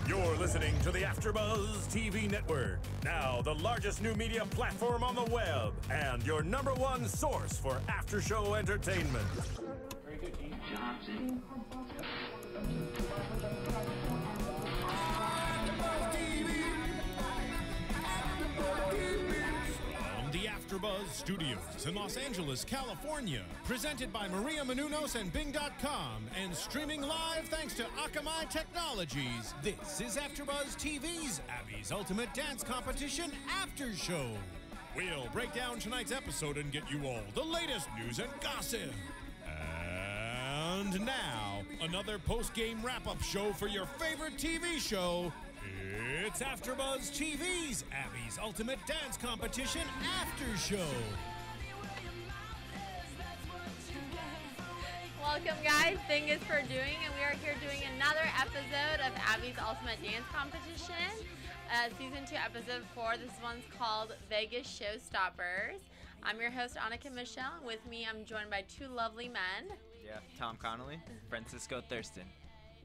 You're listening to the AfterBuzz TV network, now the largest new media platform on the web, and your number one source for after-show entertainment. Very good, Dean. Johnson. From the AfterBuzz Studios in Los Angeles, California, presented by Maria Menounos and Bing.com, and streaming live thanks to Akamai Technologies. This is AfterBuzz TV's Abby's Ultimate Dance Competition After Show. We'll break down tonight's episode and get you all the latest news and gossip. And now, another post-game wrap-up show for your favorite TV show. It's AfterBuzz TV's Abby's Ultimate Dance Competition After Show. Welcome, guys. Thank you for doing, and we are here doing another episode of Abby's Ultimate Dance Competition. Season 2, Episode 4. This one's called Vegas Showstoppers. I'm your host, Annika Michelle, and with me, I'm joined by two lovely men. Yeah, Tom Connolly, Francisco Thurston.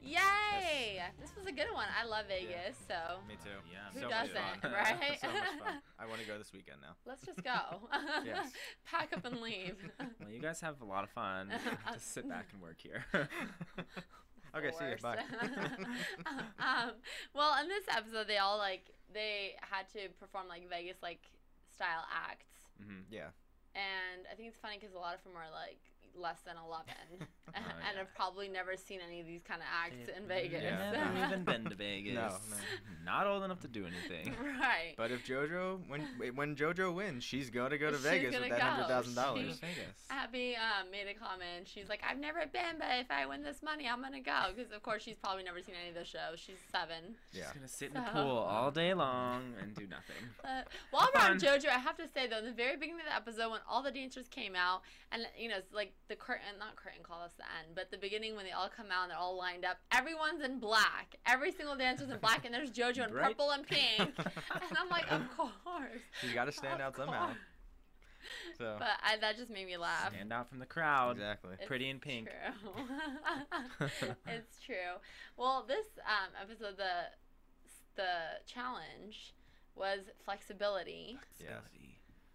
Yay! This was a good one. I love Vegas, so. Me too. Yeah, Who so doesn't, much fun. right? So much fun. I want to go this weekend now. Let's just go. Yes. Pack up and leave. Well, you guys have a lot of fun. Just sit back and work here. Okay, see you. Bye. Well, in this episode, they had to perform Vegas style acts. Yeah. And I think it's funny because a lot of them are less than 11 and yeah. have probably never seen any of these kind of acts in Vegas. Yeah. Never even been to Vegas. No. Not old enough to do anything. Right. But if JoJo, when JoJo wins, she's gonna go to She's Vegas gonna with that go. $100,000. Vegas. Abby made a comment. She's like, I've never been, but if I win this money, I'm going to go. Because, of course, she's probably never seen any of the shows. She's 7. Yeah. Just gonna sit in the pool all day long and do nothing. While we're on JoJo, I have to say, though, in the very beginning of the episode, when all the dancers came out, and, it's the curtain, not curtain call, that's the end, but the beginning when they all come out and they're all lined up, everyone's in black. Every single dancer's in black, and there's JoJo in purple and pink. And I'm like, of course. You got to stand out somehow. So. But that just made me laugh. Stand out from the crowd. Exactly. Pretty in pink. True. It's true. Well, this episode, the challenge was flexibility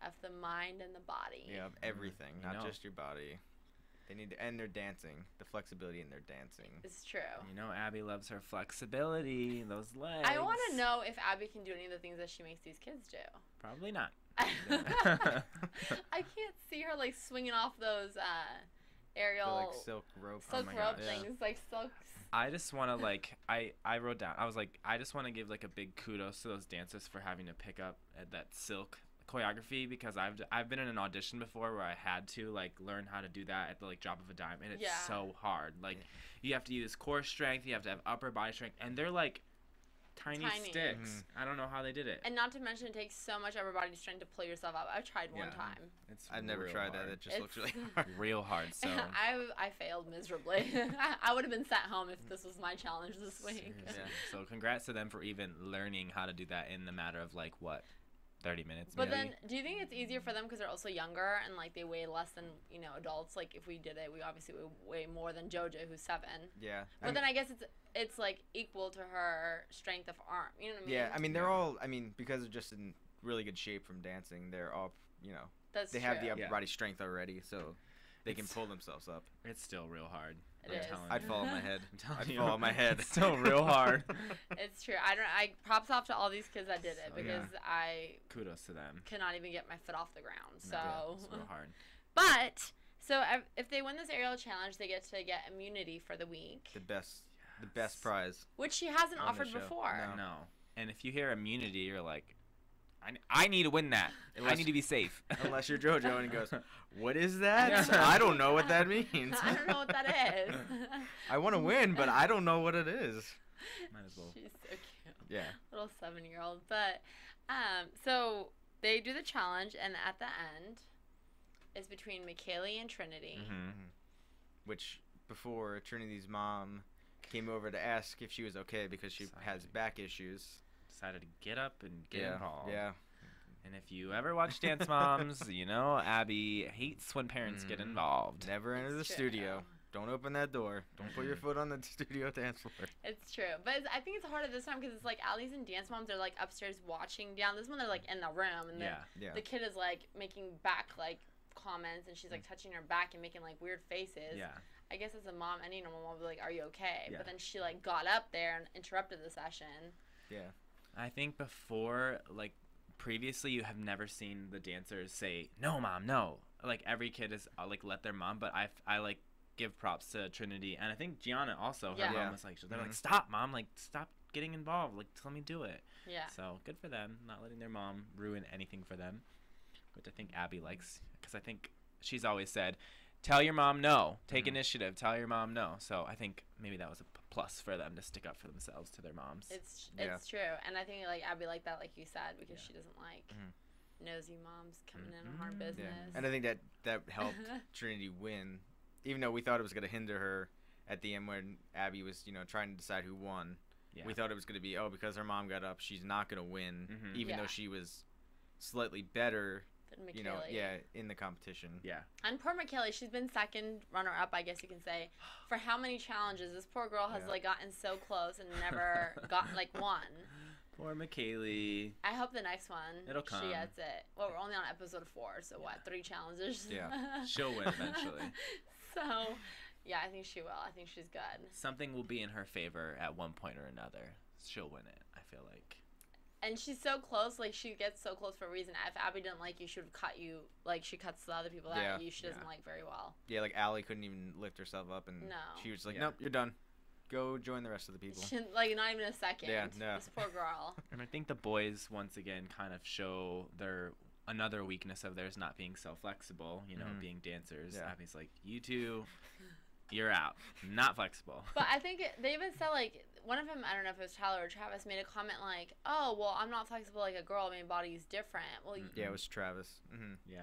of the mind and the body. Yeah, of everything, not know. just your body. They need to, and their dancing, the flexibility in their dancing. It's true. You know, Abby loves her flexibility, those legs. I want to know if Abby can do any of the things that she makes these kids do. Probably not. I can't see her swinging off those aerial Silk rope. things, silk. I just want to I wrote down, I was like, I just want to give a big kudos to those dancers for having to pick up at that silk choreography, because I've been in an audition before where I had to learn how to do that at the drop of a dime, and it's so hard. You have to use core strength, you have to have upper body strength, and they're tiny sticks. I don't know how they did it. And not to mention, it takes so much upper body strength to pull yourself up. I've tried one time. I've never tried that. It just looks really hard. Real hard. So I failed miserably. I would have been sat home if this was my challenge this week. Yeah. So congrats to them for even learning how to do that in the matter of 30 minutes. But maybe. then, do you think it's easier for them because they're also younger and they weigh less than adults? If we did it, we obviously would weigh more than JoJo, who's 7. Yeah. But then I guess it's equal to her strength of arm. You know what I mean? Yeah. I mean, they're all. I mean, because they're just in really good shape from dancing. They're all. That's they true. have the upper body strength already, so they can pull themselves up. It's still real hard. It is. I'd fall on my head. I'd fall on my head. It's still real hard. It's true. I props off to all these kids that did it, because I kudos to them. cannot even get my foot off the ground. So It's real hard. But so if they win this aerial challenge, they get immunity for the week, The best prize. which she hasn't On the offered show. before. No. And if you hear immunity, you're like, I need to win that. I need to be safe. Unless you're JoJo and he goes, what is that? I don't know what that means. I don't know what that is. I want to win, but I don't know what it is. Might as well. She's so cute. Yeah. Little 7-year-old. But so they do the challenge, and at the end is between McKaylee and Trinity. Mm-hmm. Which, before, Trinity's mom came over to ask if she was okay because she has back issues. Decided to get up and get involved. Yeah. And if you ever watch Dance Moms, Abby hates when parents get involved. Never enter the studio. Don't open that door. Don't put your foot on the studio dance floor. It's true. But I think it's harder this time because it's like Allie's and Dance Moms are like upstairs watching down. This one they're like in the room and the kid is like making back like comments and she's like touching her back and making like weird faces. Yeah. I guess as a mom, any normal mom would be like, "Are you okay?" Yeah. But then she like got up there and interrupted the session. Yeah. I think before, like, previously you have never seen the dancers say, "No, mom, no." Like, every kid is, like, let their mom, but I like, give props to Trinity, and I think Gianna also, her mom was like, they're like, "Stop, mom, like, stop getting involved, like, just let me do it." Yeah. So, good for them, not letting their mom ruin anything for them, which I think Abby likes, because I think she's always said, tell your mom no, take initiative, tell your mom no. So I think maybe that was a plus for them to stick up for themselves to their moms. It's true, and I think like Abby liked that, like you said, because she doesn't like nosy moms coming in on our business. Yeah. And I think that helped Trinity win, even though we thought it was going to hinder her at the end when Abby was, trying to decide who won. Yeah. We thought it was going to be, because her mom got up, she's not going to win, even though she was slightly better, in the competition. Yeah. And poor McKaylee, she's been second runner-up, I guess you can say, for how many challenges? This poor girl has, like, gotten so close and never won. Poor McKaylee. I hope the next one It'll come. She gets it. Well, we're only on episode 4, so what, 3 challenges? Yeah. She'll win eventually. So, yeah, I think she will. I think she's good. Something will be in her favor at one point or another. She'll win it, I feel like. And she's so close, like, she gets so close for a reason. If Abby didn't like you, she would have cut you, like, she cuts the other people at you. She doesn't like very well. Yeah, like, Allie couldn't even lift herself up, and she was like, nope, you're done. Go join the rest of the people. Like, not even a second. Yeah, no. This poor girl. And I think the boys, once again, kind of show another weakness of theirs not being so flexible, being dancers. Yeah. Abby's like, you two, you're out. Not flexible. But I think they even said, like, one of them, I don't know if it was Tyler or Travis, made a comment like, oh, well, I'm not flexible like a girl. My body's different. Well, yeah, it was Travis. Yeah.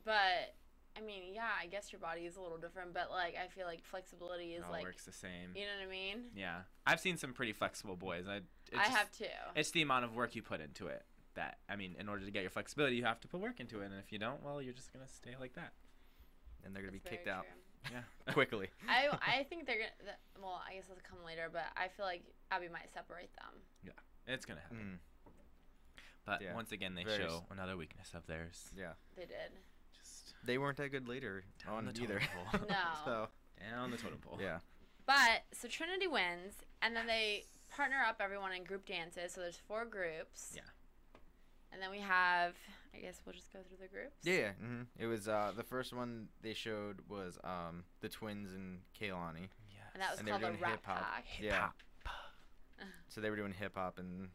But, I mean, yeah, I guess your body is a little different, but, like, I feel like flexibility is, it all like... works the same. You know what I mean? Yeah. I've seen some pretty flexible boys. I have, too. It's the amount of work you put into it. That, I mean, in order to get your flexibility, you have to put work into it. And if you don't, well, you're just going to stay like that. And they're going to be kicked out. Yeah. Quickly. I think they're going to... Well, I guess it'll come later, but I feel like Abby might separate them. Yeah. It's going to happen. But once again, they show another weakness of theirs. Yeah. They did. They weren't that good later on either. No. So down the totem pole. Yeah. But, so Trinity wins, and then they partner up everyone in group dances. So there's 4 groups. Yeah. And then we have, I guess we'll just go through the groups. Yeah. It was, the first one they showed was the twins and Kaylani. Yeah. And that was called the Rap Pack. Yeah. So they were doing hip-hop, and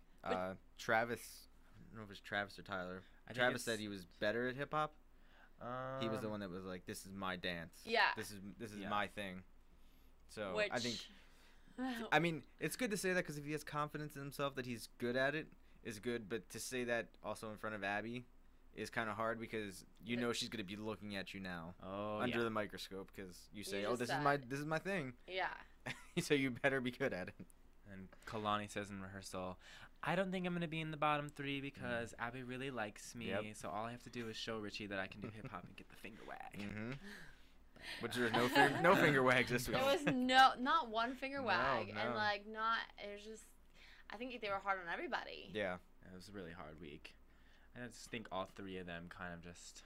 Travis, I don't know if it was Travis or Tyler. Travis said he was better at hip-hop. He was the one that was like, "This is my dance. Yeah. This is my thing." So Which... I think, I mean, it's good to say that because if he has confidence in himself that he's good at it, is good. But to say that also in front of Abby is kind of hard because she's gonna be looking at you now under the microscope because you say, "Oh, this is my thing." Yeah. So you better be good at it. And Kalani says in rehearsal, I don't think I'm going to be in the bottom 3 because Abby really likes me. Yep. So all I have to do is show Richie that I can do hip-hop and get the finger wag. Which there's no finger wags this week. There was not one finger wag. No. And, like, it was just, I think they were hard on everybody. Yeah. It was a really hard week. And I just think all 3 of them kind of just,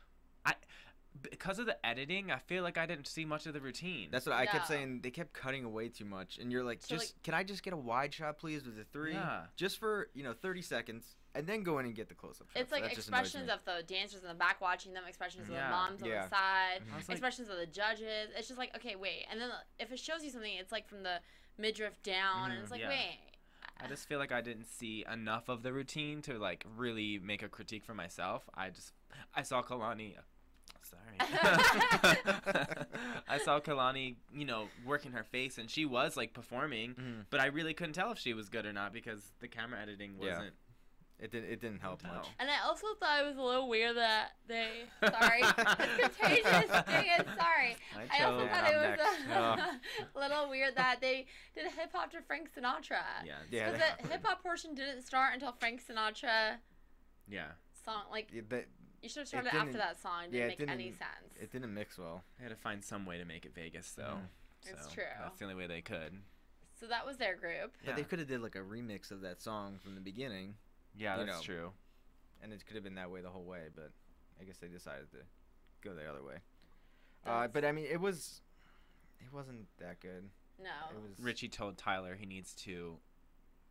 because of the editing, I feel like I didn't see much of the routine. That's what I kept saying. They kept cutting away too much. And you're like, can I just get a wide shot, please, with the 3? Yeah. Just for, 30 seconds, and then go in and get the close-up shots. It's like expressions of the dancers in the back watching them, expressions of the moms on the side, expressions of the judges. It's just like, okay, wait. And then if it shows you something, it's like from the midriff down, and it's like, wait. I just feel like I didn't see enough of the routine to, like, really make a critique for myself. I saw Kalani... I saw Kalani, working her face, and she was like performing, but I really couldn't tell if she was good or not because the camera editing wasn't. It didn't help much. And I also thought it was a little weird that they. Sorry, it's contagious. Dang it, sorry. I also thought it was a little weird that they did hip hop to Frank Sinatra. Yeah. Because the hip hop portion didn't start until Frank Sinatra. Yeah. Song like. You should have started after that song. It didn't make any sense. It didn't mix well. I had to find some way to make it Vegas, though. It's So true. that's the only way they could. So that was their group. But they could have did like a remix of that song from the beginning. Yeah, you that's know. true. And it could have been that way the whole way, but I guess they decided to go the other way. But I mean, it wasn't that good. No. It was Richie told Tyler he needs to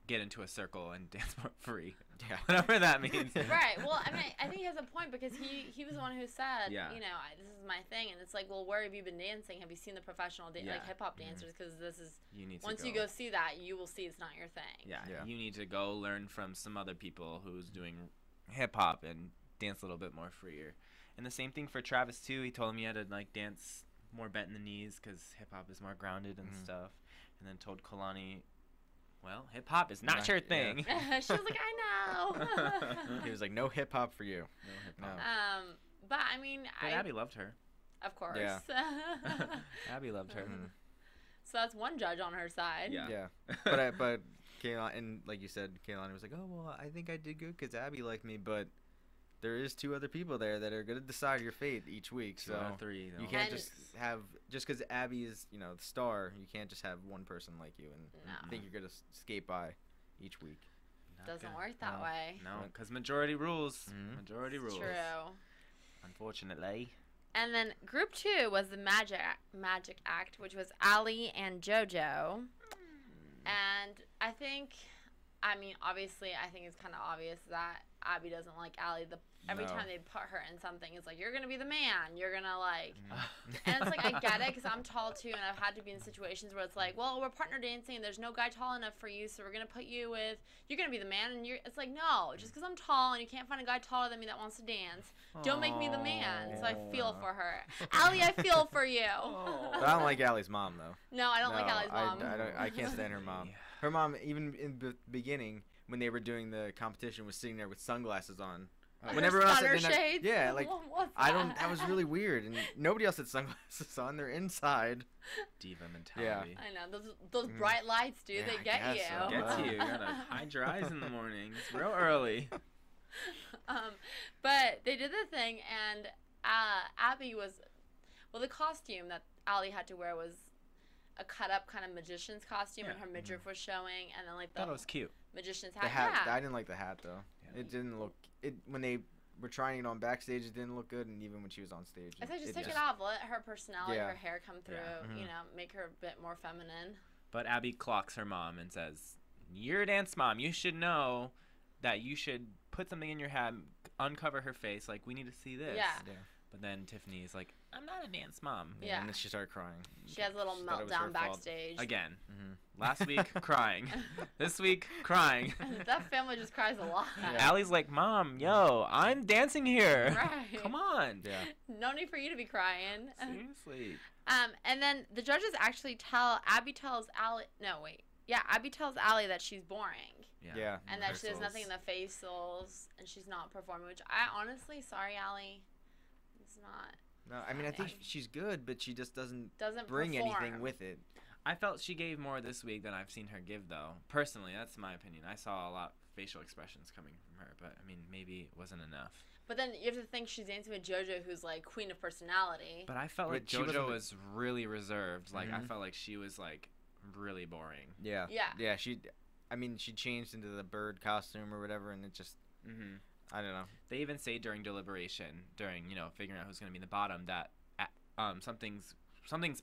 get into a circle and dance more free. Yeah. Whatever that means. Right. Well, I mean, I think he has a point because he was the one who said, Yeah. you know, this is my thing, and it's like, well, where have you been dancing? Have you seen the professional like hip hop dancers? Because this is You need to once you go see that, you will see it's not your thing. Yeah, Yeah. you need to go learn from some other people who's doing hip hop and dance a little bit more freer. And the same thing for Travis too. He told him he had to like dance more bent in the knees because hip hop is more grounded and stuff. And then told Kalani, well, hip hop is not your thing. She was like, I know. He was like, no hip hop for you. No hip hop. No. But I mean, But Abby loved her. of course. Yeah. Abby loved her. So that's one judge on her side. Yeah. Yeah. But Kaylani, and like you said, Kaylani was like, oh, well, I think I did good because Abby liked me, but there is 2 other people there that are going to decide your fate each week. 2 out of 3. You can't just have, just because Abby is, you know, the star, you can't just have one person like you and think you're going to skate by each week. Doesn't work that way. No, because majority rules. Majority rules. True. Unfortunately. And then group 2 was the Magic Act, which was Allie and JoJo. And I think, I mean, obviously, I think it's kind of obvious that Abby doesn't like Allie. Every time they put her in something, it's like, you're going to be the man. You're going to, like... And it's like, I get it, because I'm tall, too, and I've had to be in situations where it's like, well, we're partner dancing, and there's no guy tall enough for you, so we're going to put you with... You're going to be the man, and it's like, no, just because I'm tall and you can't find a guy taller than me that wants to dance, don't make me the man. So I feel for her. Allie, I feel for you. But I don't like Allie's mom, though. No, I don't like Allie's mom. I can't stand her mom. Her mom, even in the beginning, when they were doing the competition, was sitting there with sunglasses on. When everyone else had shades? Yeah, like What's that was really weird, and nobody else had sunglasses on. They're inside. Diva mentality. I know those bright lights, dude. Yeah, they get I you. guess so. Gets you. You gotta hide your eyes in the morning. It's real early. But they did the thing, and Abby was, well, the costume that Allie had to wear was a cut-up kind of magician's costume, and her midriff was showing, and then like Thought it was cute. magician's The hat. hat. Yeah. I didn't like the hat though. It didn't look. It when they were trying it on backstage, it didn't look good, and even when she was on stage. I said just take it off, let her personality, Yeah. her hair come through, Yeah. you know, make her a bit more feminine. But Abby clocks her mom and says, "You're a dance mom. You should know that you should put something in your hat, uncover her face. Like, we need to see this." Yeah. But then Tiffany's like, "I'm not a dance mom." Yeah. And then she started crying. She has a little She thought it was her meltdown fault. backstage. Again. Last week, crying. This week, crying. That family just cries a lot. Allie's like, "Mom, yo, I'm dancing here. Right. Come on." Yeah. No need for you to be crying. Seriously. And then the judges actually Abby tells Allie, Abby tells Allie that she's boring. Yeah. And that she does nothing in the facials, and she's not performing, which I honestly, sorry, Allie, it's not. No, I mean, I think she's good, but she just doesn't bring perform. anything with it. I felt she gave more this week than I've seen her give, though. Personally, that's my opinion. I saw a lot of facial expressions coming from her, but, I mean, maybe it wasn't enough. But then you have to think she's dancing with JoJo, who's, like, queen of personality. But I felt like she wasn't JoJo was really reserved. Like, I felt like she was, like, really boring. Yeah. Yeah. Yeah, she changed into the bird costume or whatever, and it just, I don't know. They even say during deliberation, during, you know, figuring out who's going to be in the bottom, that something's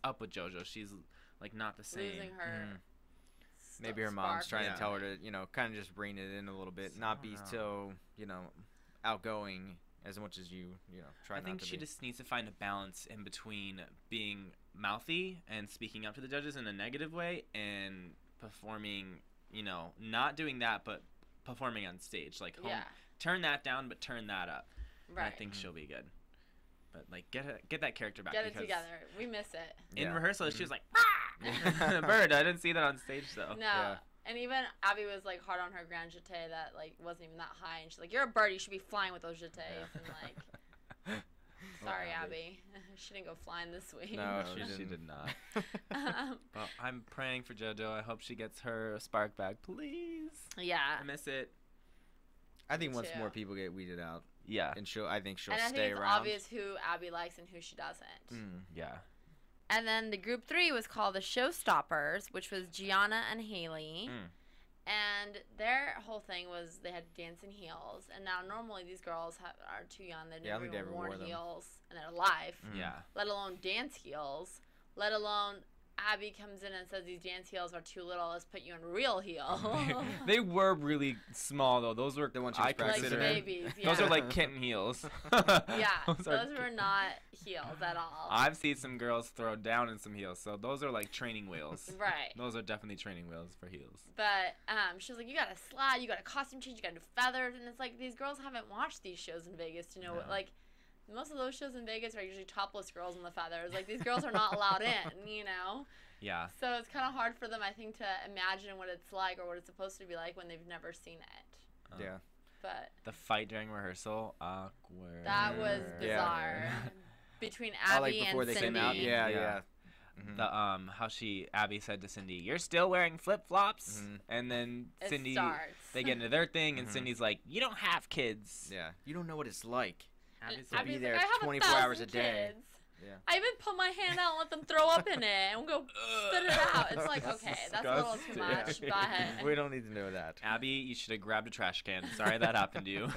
up with JoJo. She's, like, not the same. Losing her. Maybe her mom's spark. trying to tell her to, you know, kind of just rein it in a little bit, not be so, you know, outgoing as much as you know, try not to be. I think she just needs to find a balance in between being mouthy and speaking up to the judges in a negative way and performing, you know, not doing that, but performing on stage. Like, turn that down, but turn that up. Right. And I think she'll be good. But, like, get that character back. Get it together. We miss it. In rehearsal, she was like, "Ah!" Bird. I didn't see that on stage, though. No. Yeah. And even Abby was, like, hard on her grand jeté that, like, wasn't even that high. And she's like, you're a bird. You should be flying with those jetés. And, like, sorry, Abby. She didn't go flying this week. No, she did not. Well, I'm praying for JoJo. I hope she gets her spark back, please. Yeah. I miss it. I think once too. more people get weeded out, Yeah. and I think she'll and I stay think it's around. obvious who Abby likes and who she doesn't. Yeah. And then the group 3 was called the Showstoppers, which was Gianna and Haley. And their whole thing was they had to dance in heels. And now normally these girls are too young. They've never even worn heels in their life. Yeah. Let alone dance heels. Let alone Abby comes in and says these dance heels are too little. Let's put you in real heel. They were really small though. Those were the ones I like consider babies. Yeah. those are like kitten heels. Yeah, those were not heels at all. I've seen some girls throw down in some heels, so those are like training wheels. Right. Those are definitely training wheels for heels. But she was like, you gotta slide, you gotta costume change, you gotta do feathers, and it's like these girls haven't watched these shows in Vegas to know what, like. Most of those shows in Vegas are usually topless girls in the feathers. Like, these girls are not allowed in, you know? Yeah. So it's kind of hard for them, I think, to imagine what it's like or what it's supposed to be like when they've never seen it. Yeah. But the fight during rehearsal, awkward. that was bizarre. Between Abby before and they Cindy. came out. Yeah. The how Abby said to Cindy, "You're still wearing flip-flops," and then Cindy, they get into their thing, and Cindy's like, "You don't have kids." Yeah. You don't know what it's like. Abby's Abby's be there like, I have 24 hours a day. kids. Yeah. I even put my hand out and let them throw up in it and go spit it out. It's like, okay, that's a little too much, but We don't need to know that. Abby, you should have grabbed a trash can. Sorry that happened to you.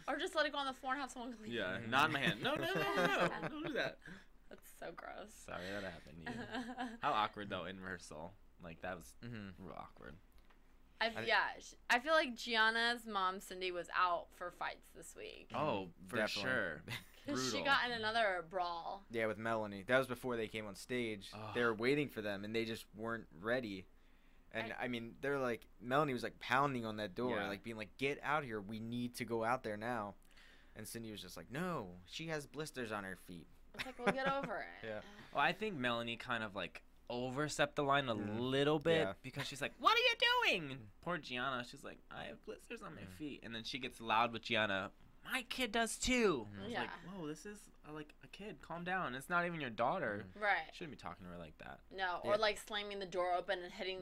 or just let it go on the floor and have someone clean it. Not in my hand. No. Don't do that. That's so gross. Sorry that happened to you. How awkward though in rehearsal. Like that was real awkward. I feel like Gianna's mom, Cindy, was out for fights this week. Oh, for Definitely. sure. Because she got in another brawl. Yeah, with Melanie. That was before they came on stage. They were waiting for them, and they just weren't ready. And, I mean, they're like, Melanie was, like, pounding on that door, like, being like, get out here. We need to go out there now. And Cindy was just like, no, she has blisters on her feet. It's like, we'll get over it. Yeah. Well, I think Melanie kind of, like, overstepped the line a little bit because she's like, what are you doing? And poor Gianna, she's like, I have blisters on my feet. And then she gets loud with Gianna, my kid does too. I was like, whoa, this is like a kid. Calm down. It's not even your daughter. Right. Shouldn't be talking to her like that. No, or like slamming the door open and hitting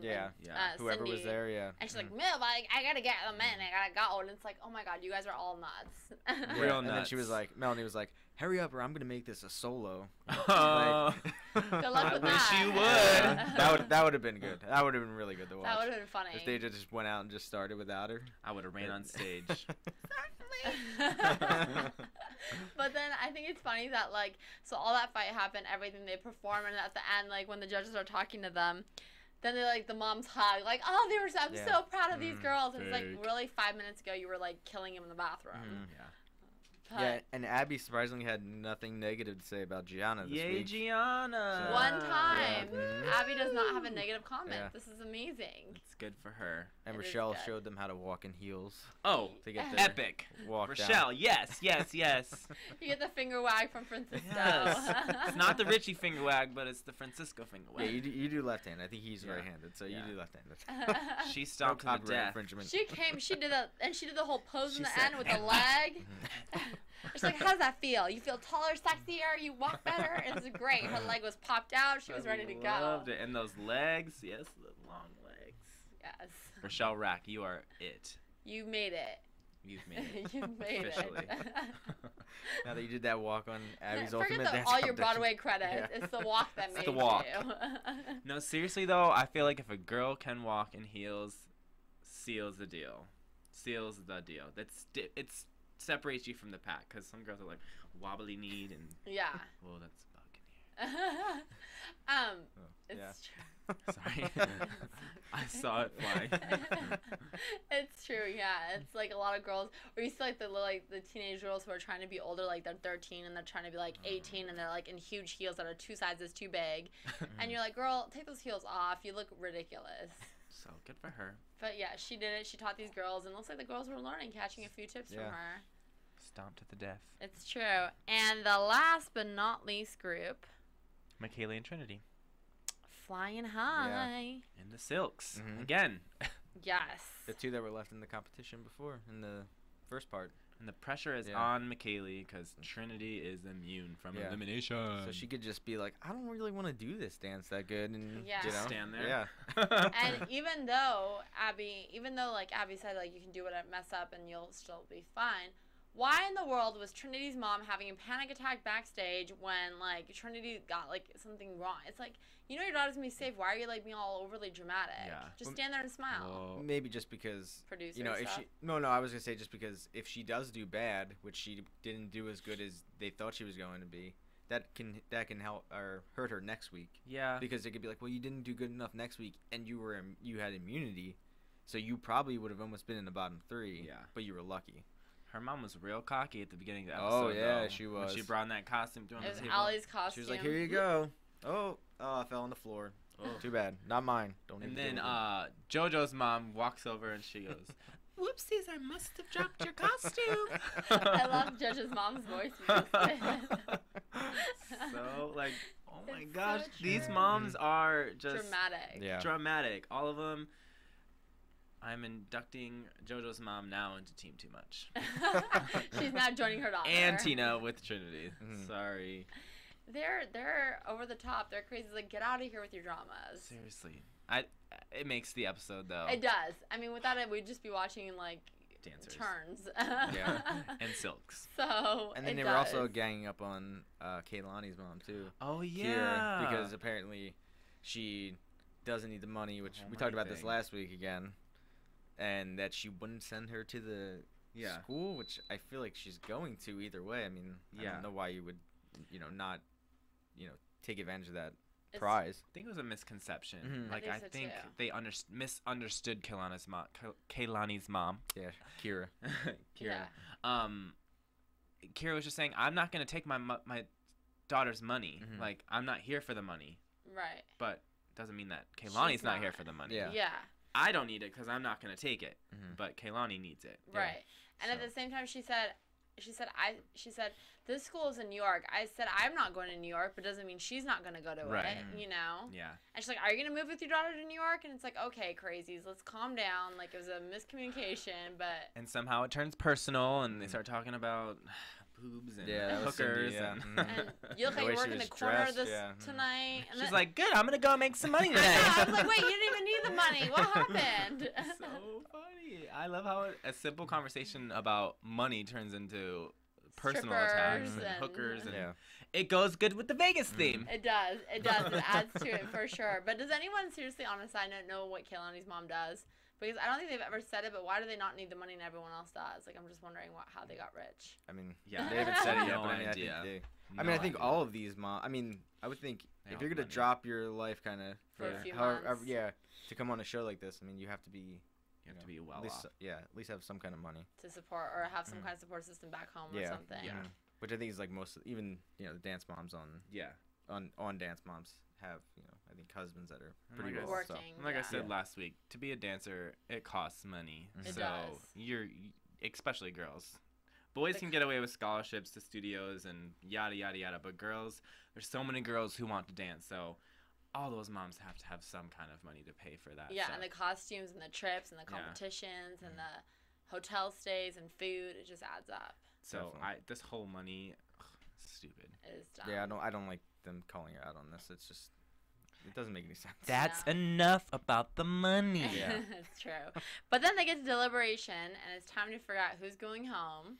whoever Cindy. was there, And she's like, Miv, I gotta get them in. I gotta go. And it's like, oh my god, you guys are all nuts. Real nuts. And then she was like, Melanie was like, hurry up or I'm gonna make this a solo. Good luck with that. I wish you would. That would have been good. That would have been really good to watch. That would have been funny. If they just went out and just started without her. I would have ran on stage. But then I think it's funny that, like, so all that fight happened, everything they perform, and at the end, like, when the judges are talking to them, then they, like, the moms hug, like, oh, I'm so proud of these girls. And it's like, really, 5 minutes ago, you were, like, killing him in the bathroom. Yeah, and Abby surprisingly had nothing negative to say about Gianna this week. Gianna! So, One time. Abby does not have a negative comment. Yeah. This is amazing. It's good for her. And It is Rochelle good. showed them how to walk in heels. Oh, To get their epic. walk Rochelle, down. yes. You get the finger wag from Francisco. Yes. It's not the Richie finger wag, but it's the Francisco finger Yeah, wag. you do left hand. I think he's right-handed, so you do left-handed. She stomped to the Copyright death. infringement. She did the whole pose in She the said, end with the leg. She's like, how does that feel? You feel taller, sexier, you walk better? It's great. Her leg was popped out. She was ready to go. Loved it. And those legs, yes, the long legs. Yes. Rochelle Rack, you are it. You made it. You've made it. You made Officially. it. Now that you did that walk on Abby's Forget Ultimate Dance all your Competition. Broadway credits. Yeah. It's the walk that made the walk. you. No, seriously though, I feel like if a girl can walk in heels, seals the deal. Seals the deal. It's separates you from the pack because some girls are like wobbly kneed and Yeah. well, that's a bug in here. It's true. Sorry, I saw it flying. It's true, yeah. It's like a lot of girls, or you see like the teenage girls who are trying to be older, like they're 13 and they're trying to be like 18 and they're like in huge heels that are 2 sizes too big, and you're like, girl, take those heels off. You look ridiculous. So good for her. But yeah, she did it. She taught these girls, and it looks like the girls were learning, catching a few tips from her. Stomped to the death. It's true. And the last but not least group, McKaylee and Trinity. Flying High. In the silks again. Yes. The 2 that were left in the competition before in the first part. And the pressure is on McKaylee because Trinity is immune from elimination. So she could just be like, I don't really want to do this dance that good, and Yeah. you know, Stand there. Yeah. And even though Abby said like you can do it, mess up and you'll still be fine. Why in the world was Trinity's mom having a panic attack backstage when, like, Trinity got, like, something wrong? It's like, you know your daughter's gonna be safe. Why are you, like, being all overly dramatic? Yeah. Just stand there and smile. Maybe just because, Producer you know, if stuff? she... No, I was going to say just because if she does do bad, which she didn't do as good as they thought she was going to be, that can help or hurt her next week. Yeah. Because it could be like, well, you didn't do good enough next week, and you had immunity, so you probably would have almost been in the bottom 3. Yeah. But you were lucky. Her mom was real cocky at the beginning of the episode. Oh yeah, though, she when was. she brought in that costume through on It the was table. Allie's costume. She was like, "Here you go." Oh, I fell on the floor. Oh, too bad. Not mine. Don't. And even then do it. JoJo's mom walks over and she goes, "Whoopsies! I must have dropped your costume." I love JoJo's mom's voice. So like, oh my It's gosh, so these true. moms are just Dramatic. Yeah. dramatic. All of them. I'm inducting JoJo's mom now into Team Too Much. She's not joining her daughter. And Tina with Trinity. Mhm. Sorry. They're over the top. They're crazy. Like, get out of here with your dramas. Seriously. It makes the episode though. It does. I mean, without it, we'd just be watching like Dancers. turns. Yeah. And Silks. So And then it they does. were also ganging up on Kaylani's mom too. Oh Kira, yeah. because apparently she doesn't need the money, which we Whole talked money about this thing. last week again, and that she wouldn't send her to the school, which I feel like she's going to either way. I mean, I Yeah. don't know why you would, not, take advantage of that It's- prize. I think it was a misconception. Mhm. Like I I think so, think too. they misunderstood Kaylani's mom. Yeah, Kira. Kira. Yeah. Kira was just saying, "I'm not gonna take my daughter's money. Mhm. Like I'm not here for the money." Right. But doesn't mean that Kaylani's She's not here not. for the money. Yeah. Yeah. I don't need it because I'm not gonna take it. Mhm. But Kaylani needs it. Right. And at So- the same time, she said, this school is in New York. I said, I'm not going to New York, but doesn't mean she's not going to go to Right. it, you know? Yeah. And she's like, are you going to move with your daughter to New York? And it's like, okay, crazies, let's calm down. Like, it was a miscommunication, but And somehow it turns personal, and they start talking about boobs and Yeah, that was Cindy, hookers. yeah. And Mhm. and you look The like way you're she working the was corner dressed, of this yeah. tonight. And she's then- like, "Good, I'm gonna go make some money I tonight." know, I was like, wait, you didn't even need the money. What happened? So funny. I love how a simple conversation about money turns into personal attacks Strippers and hookers, and Yeah. it goes good with the Vegas theme. It does. It does. It adds to it for sure. But does anyone seriously, on a side note, know what Kaylani's mom does? Because I don't think they've ever said it, but why do they not need the money and everyone else does? Like, I'm just wondering how they got rich. I mean, Yeah. they haven't said it yet, No but I mean, idea. I think No I think idea. all of these I would think They if all you're have gonna money. drop your life kind of For a few however, months. yeah, to come on a show like this, I mean, you have to be You have to be well at least off. at least have some kind of money. To support or have some Mm. kind of support system back home or Yeah. something. Yeah. Which I think is like most, even the dance moms Yeah. on dance moms have I think husbands that are And pretty like I well said- off. So. Working. And like I Yeah. said Yeah. last week, to be a dancer, it costs money. It So does. especially girls. Boys Like- can get away with scholarships to studios and yada yada yada, but girls, there's so many girls who want to dance. So all those moms have to have some kind of money to pay for that. Yeah, stuff. and the costumes and the trips and the Yeah. competitions and the hotel stays and food, it just adds up. So Definitely. this whole money, stupid. It is dumb. Yeah, I don't like them calling her out on this. It's just it doesn't make any sense. That's enough about the money. Yeah. It's true. But then they get to deliberation and it's time to figure out who's going home.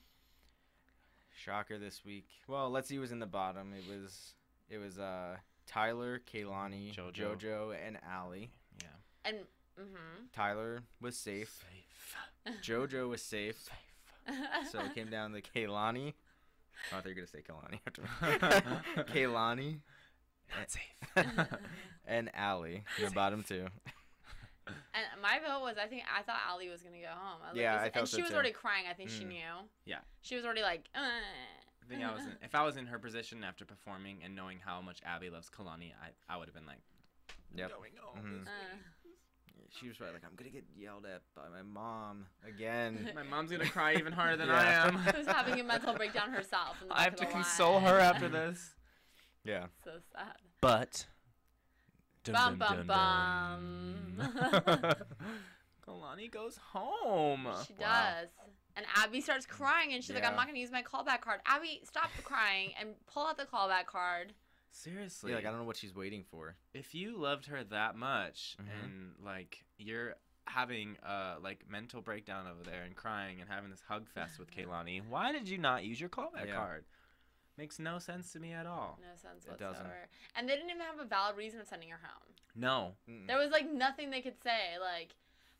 Shocker this week. Well, let's see who's in the bottom. It was Tyler, Kaylani, JoJo. JoJo, and Allie. Yeah. And Tyler was safe. JoJo was safe. So it came down to Kaylani. Oh, I thought you were gonna say Kaylani after me. Kaylani Not safe. and Allie in the bottom two. And my vote was I thought Allie was gonna go home. I was Yeah, like, I and felt she so was too. already crying. I think she Mm. knew. Yeah. She was already like. I think if I was in her position after performing and knowing how much Abby loves Kalani, I would have been like, Yep. going home. Mhm. this week. She was probably like, I'm gonna get yelled at by my mom again. My mom's gonna cry even harder than Yeah. I am. Who's having a mental breakdown herself. In the I have back to of the console line. her after this. Yeah. So sad. But. Bum bum bum. Kalani goes home. She Wow. does. And Abby starts crying, and she's like, Yeah. I'm not going to use my callback card. Abby, stop crying and pull out the callback card. Seriously. Yeah, like I don't know what she's waiting for. If you loved her that much Mhm. and like you're having like mental breakdown over there and crying and having this hug fest with Kaylani. Why did you not use your callback card? Makes no sense to me at all. No sense It whatsoever. doesn't. And they didn't even have a valid reason for sending her home. No. There was like nothing they could say. Like,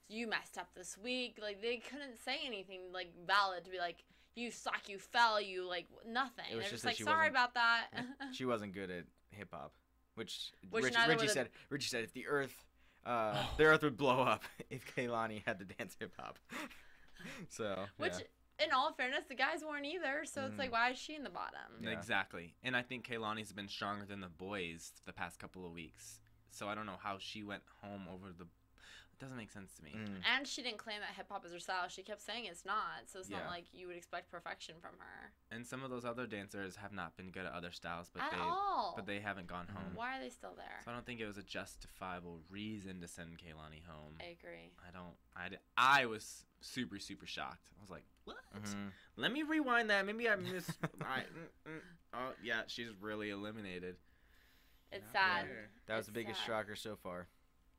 you messed up this week. Like, they couldn't say anything like valid to be like, you suck, you fell, you like nothing. It was They're just just that like, she sorry wasn't- about that. She wasn't good at hip hop, which neither Richie was said. Richie said if the Earth would blow up if Kaylani had to dance hip hop. So Which, in all fairness, the guys weren't either. So it's like, why is she in the bottom? Yeah. Exactly. And I think Kaylani's been stronger than the boys the past couple of weeks. So I don't know how she went home over the... It doesn't make sense to me. And she didn't claim that hip hop is her style. She kept saying it's not. So it's not Yeah. like you would expect perfection from her. And some of those other dancers have not been good at other styles, but At they all. but they haven't gone home. Why are they still there? So I don't think it was a justifiable reason to send Kaylani home. I agree. I was super shocked. I was like, what? Let me rewind that. Maybe I missed. Oh yeah, she's really eliminated. It's sad. that was It's the biggest sad. shocker so far.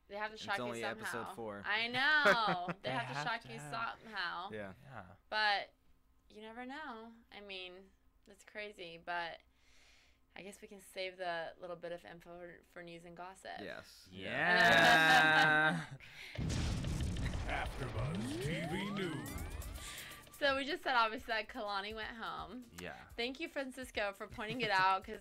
They have to shock you only somehow. episode 4. I know. They They have to have shock to you have. somehow. Yeah. Yeah. But you never know. I mean, it's crazy. But I guess we can save the little bit of info for news and gossip. Yes. Yeah. AfterBuzz TV News. So we just said obviously that Kalani went home. Yeah. Thank you, Francisco, for pointing it out because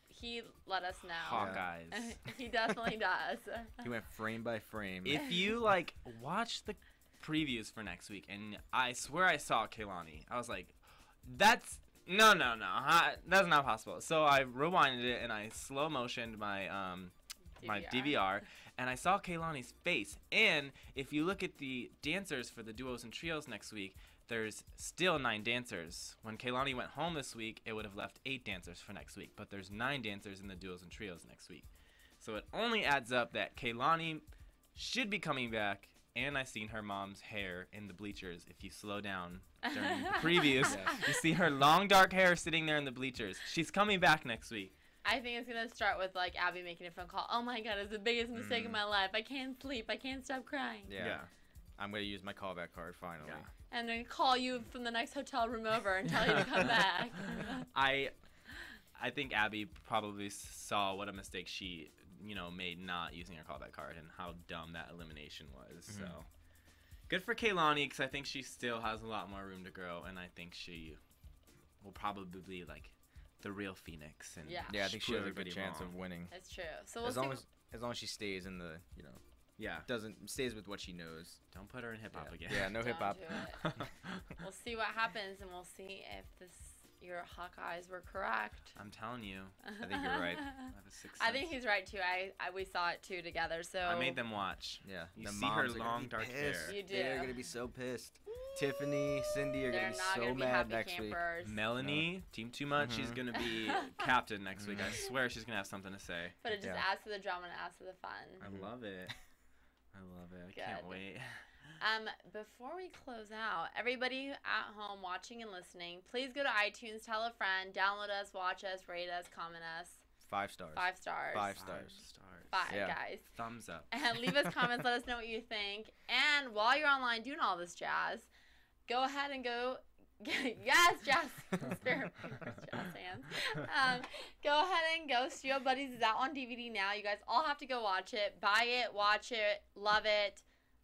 he let us know. Hawkeyes. He definitely does. He went frame by frame. If you like watch the previews for next week, and I swear I saw Kaylani, I was like, that's no, that's not possible. So I rewinded it and I slow motioned my my DVR, and I saw Kaylani's face. And if you look at the dancers for the duos and trios next week, there's still 9 dancers. When Kaylani went home this week, it would have left 8 dancers for next week. But there's 9 dancers in the duos and trios next week. So it only adds up that Kaylani should be coming back. And I seen her mom's hair in the bleachers. If you slow down during the previews, you see her long dark hair sitting there in the bleachers. She's coming back next week. I think it's gonna start with like Abby making a phone call. Oh my God, it's the biggest mistake of my life. I can't sleep. I can't stop crying. Yeah. I'm gonna use my callback card finally. Yeah. And then call you from the next hotel room over and tell you to come back. I think Abby probably saw what a mistake she, made not using her callback card and how dumb that elimination was. So good for Kaylani, because I think she still has a lot more room to grow, and I think she will probably be like the real Phoenix. And Yeah. Yeah, I think she has a good pretty chance long. of winning. That's true. So we'll As see. long as she stays in the, Yeah. stays with what she knows. Don't put her in hip hop again. Yeah, no Don't hip hop. do it. We'll see what happens, and we'll see if your Hawkeyes were correct. I'm telling you. I think you're right. I have a sixth I think sense. he's right too. We saw it too together. So I made them watch. Yeah. You the see her moms are gonna long be dark pissed. hair. You do. They're gonna be so pissed. Tiffany, Cindy are They're gonna be not so gonna be mad happy next week. campers. Melanie, Team Too Much, she's going to be captain next week. I swear she's going to have something to say. But it just Yeah. adds to the drama and adds to the fun. I love it. I love it. I can't Good. wait. Before we close out, everybody at home watching and listening, please go to iTunes, tell a friend, download us, watch us, rate us, comment us. 5 stars. 5 stars. 5 stars. 5, Yeah. guys. Thumbs up. And leave us comments, let us know what you think. And while you're online doing all this jazz, go ahead and go. Yes, jazz. Spirit fingers, jazz hands. Go ahead and go. Studio Buddies is out on DVD now. You guys all have to go watch it. Buy it, watch it, love it,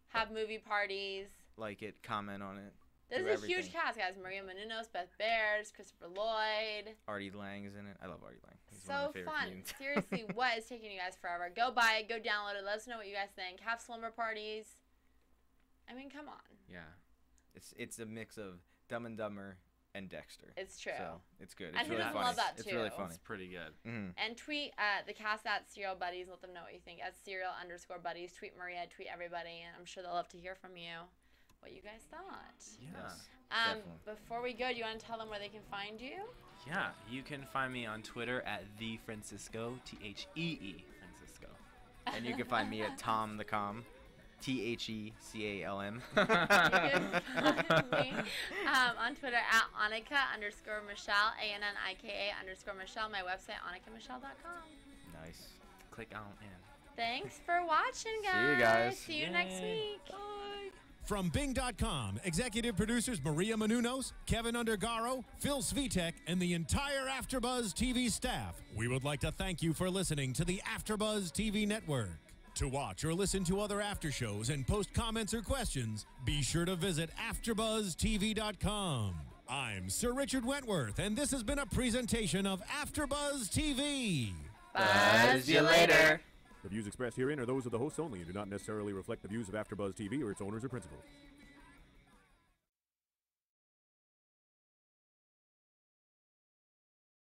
have movie parties. Like it, comment on it. There's do a huge everything. cast, guys. Maria Menounos, Beth Bears, Christopher Lloyd. Artie Lang is in it. I love Artie Lang. He's one So of my favorite fun. comedians. Seriously, what is taking you guys forever? Go buy it. Go download it. Let us know what you guys think. Have slumber parties. I mean, come on. Yeah. It's a mix of Dumb and Dumber and Dexter. It's true. So it's good. It's And who really doesn't funny. love that It's too? really funny. It's pretty good. Mm-hmm. And tweet the cast at Serial Buddies. Let them know what you think at serial_buddies. Tweet Maria. Tweet everybody. And I'm sure they'll love to hear from you what you guys thought. Yeah. Yes. Definitely. Before we go, do you want to tell them where they can find you? Yeah. You can find me on Twitter at TheFrancisco, THEE Francisco. And you can find me at Tom the Com, THECALM. You can find me on Twitter at Annika_Michelle, ANNIKA_Michelle. My website, AnnikaMichelle.com. Nice. Click on in. Thanks for watching, guys. See you guys. See you next week. Bye. From Bing.com, executive producers Maria Menounos, Kevin Undergaro, Phil Svitek, and the entire AfterBuzz TV staff, we would like to thank you for listening to the AfterBuzz TV network. To watch or listen to other after shows and post comments or questions, be sure to visit AfterBuzzTV.com. I'm Sir Richard Wentworth, and this has been a presentation of AfterBuzz TV. Buzz you later. The views expressed herein are those of the hosts only and do not necessarily reflect the views of AfterBuzz TV or its owners or principals.